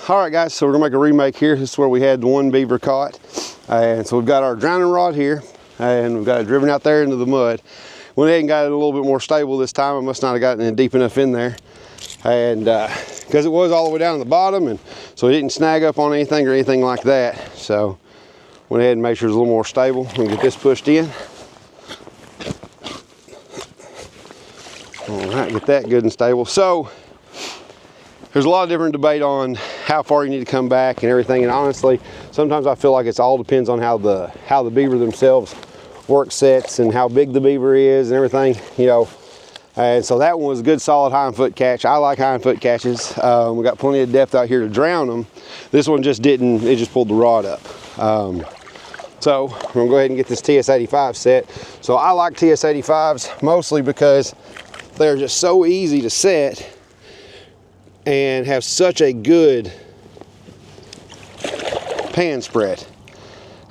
All right, guys, so we're gonna make a remake here. This is where we had the one beaver caught. And so we've got our drowning rod here, and we've got it driven out there into the mud. Went ahead and got it a little bit more stable this time. I must not have gotten it deep enough in there. And because it was all the way down to the bottom, and so it didn't snag up on anything or anything like that. So went ahead and made sure it's a little more stable. I'm gonna get this pushed in. All right, get that good and stable. So there's a lot of different debate on how far you need to come back and everything. And honestly, sometimes I feel like it's all depends on how the beaver themselves work sets and how big the beaver is and everything, you know. And so that one was a good solid hind foot catch. I like hind foot catches. We got plenty of depth out here to drown them. This one just didn't, it just pulled the rod up. So we're gonna go ahead and get this TS85 set. So I like TS85s mostly because they're just so easy to set and have such a good pan spread.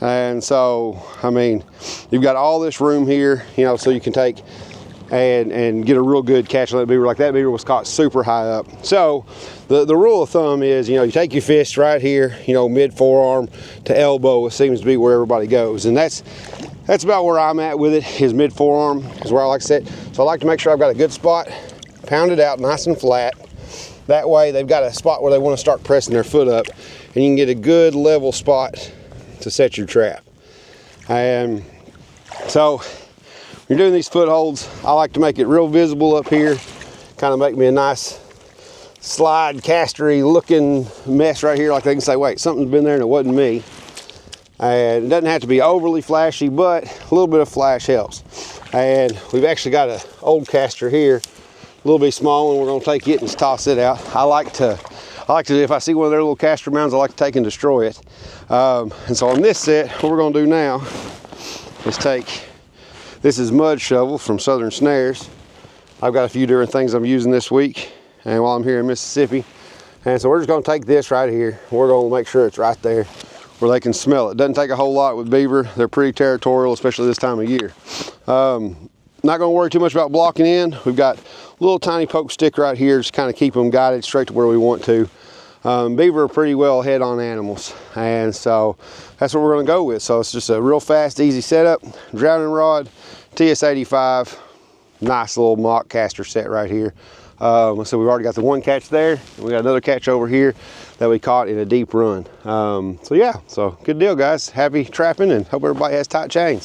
And so, I mean, you've got all this room here, you know, so you can take and get a real good catch on that beaver. Like that beaver was caught super high up. So the rule of thumb is, you know, you take your fist right here, you know, mid forearm to elbow. It seems to be where everybody goes. And that's about where I'm at with it, is mid forearm is where I like to set. So I like to make sure I've got a good spot, pound it out nice and flat. That way they've got a spot where they want to start pressing their foot up, and you can get a good level spot to set your trap. And so when you're doing these footholds, I like to make it real visible up here, kind of make me a nice slide castery looking mess right here, like they can say, wait, something's been there and it wasn't me. And it doesn't have to be overly flashy, but a little bit of flash helps. And we've actually got an old castor here, a little bit small, and we're gonna take it and toss it out. I like to, if I see one of their little castor mounds, I like to take and destroy it. And so on this set, what we're gonna do now is take, this is mud shovel from Southern Snares. I've got a few different things I'm using this week and while I'm here in Mississippi. And so we're just gonna take this right here. We're gonna make sure it's right there where they can smell it. Doesn't take a whole lot with beaver. They're pretty territorial, especially this time of year. Not gonna worry too much about blocking in. We've got a little tiny poke stick right here, just kind of keep them guided straight to where we want to. Beaver are pretty well head-on animals, and so that's what we're gonna go with. So it's just a real fast, easy setup. Drowning rod, TS85, nice little mock castor set right here. So we've already got the one catch there, and we got another catch over here that we caught in a deep run. So yeah, so good deal, guys. Happy trapping, and hope everybody has tight chains.